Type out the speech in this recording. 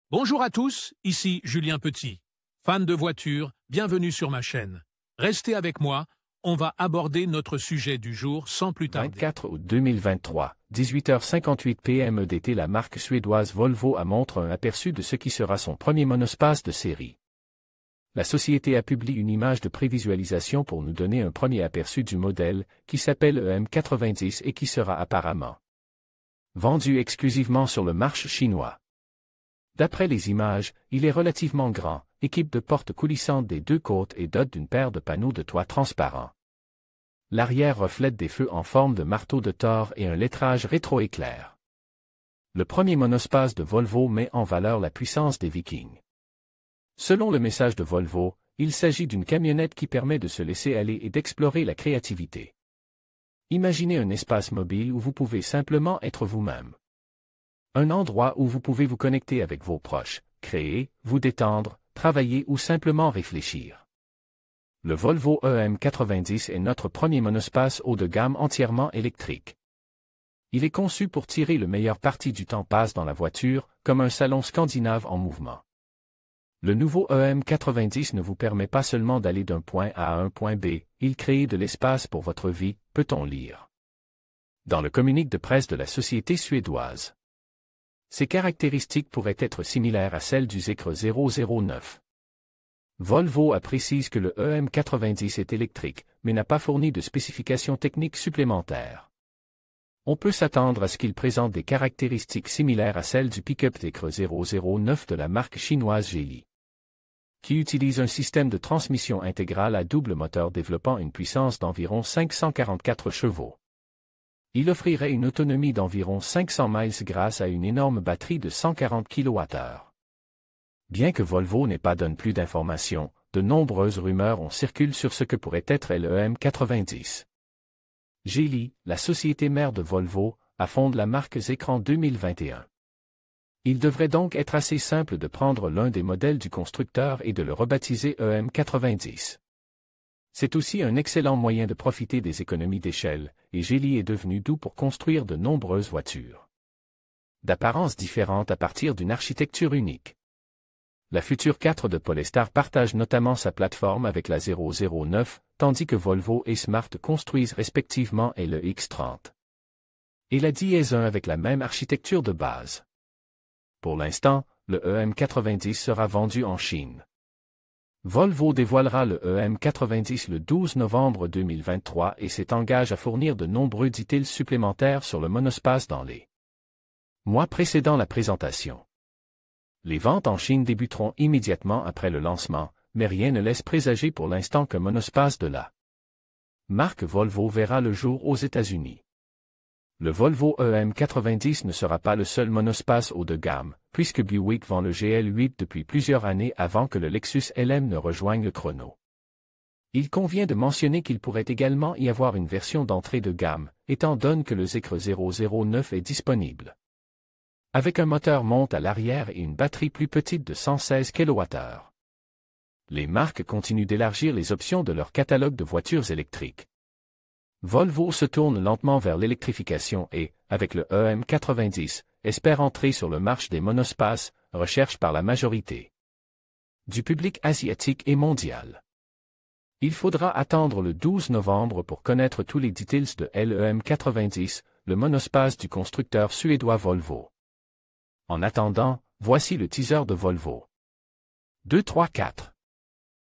Bonjour à tous, ici Julien Petit. Fan de voitures, bienvenue sur ma chaîne. Restez avec moi, on va aborder notre sujet du jour sans plus tarder. 24 août 2023, 18h58 p.m. EDT. La marque suédoise Volvo montre un aperçu de ce qui sera son premier monospace de série. La société a publié une image de prévisualisation pour nous donner un premier aperçu du modèle, qui s'appelle EM90 et qui sera apparemment vendu exclusivement sur le marché chinois. D'après les images, il est relativement grand, équipe de portes coulissantes des deux côtés et dote d'une paire de panneaux de toit transparents. L'arrière reflète des feux en forme de marteau de Thor et un lettrage rétro-éclair. Le premier monospace de Volvo met en valeur la puissance des Vikings. Selon le message de Volvo, il s'agit d'une camionnette qui permet de se laisser aller et d'explorer la créativité. Imaginez un espace mobile où vous pouvez simplement être vous-même. Un endroit où vous pouvez vous connecter avec vos proches, créer, vous détendre, travailler ou simplement réfléchir. Le Volvo EM90 est notre premier monospace haut de gamme entièrement électrique. Il est conçu pour tirer le meilleur parti du temps passe dans la voiture, comme un salon scandinave en mouvement. Le nouveau EM90 ne vous permet pas seulement d'aller d'un point A à un point B, il crée de l'espace pour votre vie, peut-on lire dans le communiqué de presse de la société suédoise. Ces caractéristiques pourraient être similaires à celles du Zeekr 009. Volvo précise que le EM90 est électrique, mais n'a pas fourni de spécifications techniques supplémentaires. On peut s'attendre à ce qu'il présente des caractéristiques similaires à celles du pick-up Zeekr 009 de la marque chinoise Geely, qui utilise un système de transmission intégrale à double moteur développant une puissance d'environ 544 chevaux. Il offrirait une autonomie d'environ 500 miles grâce à une énorme batterie de 140 kWh. Bien que Volvo n'ait pas donné plus d'informations, de nombreuses rumeurs circulent sur ce que pourrait être le EM90. Geely, la société mère de Volvo, fonde la marque Zeekr en 2021. Il devrait donc être assez simple de prendre l'un des modèles du constructeur et de le rebaptiser EM90. C'est aussi un excellent moyen de profiter des économies d'échelle, et Geely est devenu doux pour construire de nombreuses voitures d'apparence différente à partir d'une architecture unique. La future 4 de Polestar partage notamment sa plateforme avec la 009, tandis que Volvo et Smart construisent respectivement le X30 et la DS1 avec la même architecture de base. Pour l'instant, le EM90 sera vendu en Chine. Volvo dévoilera le EM90 le 12 novembre 2023 et s'engage à fournir de nombreux détails supplémentaires sur le monospace dans les mois précédant la présentation. Les ventes en Chine débuteront immédiatement après le lancement, mais rien ne laisse présager pour l'instant qu'un monospace de la marque Volvo verra le jour aux États-Unis. Le Volvo EM90 ne sera pas le seul monospace haut de gamme, puisque Buick vend le GL8 depuis plusieurs années avant que le Lexus LM ne rejoigne le chrono. Il convient de mentionner qu'il pourrait également y avoir une version d'entrée de gamme, étant donné que le Zeekr 009 est disponible, avec un moteur monte à l'arrière et une batterie plus petite de 116 kWh. Les marques continuent d'élargir les options de leur catalogue de voitures électriques. Volvo se tourne lentement vers l'électrification et, avec le EM90, espère entrer sur le marché des monospaces, recherche par la majorité du public asiatique et mondial. Il faudra attendre le 12 novembre pour connaître tous les détails de l'EM90, le monospace du constructeur suédois Volvo. En attendant, voici le teaser de Volvo. 2, 3, 4.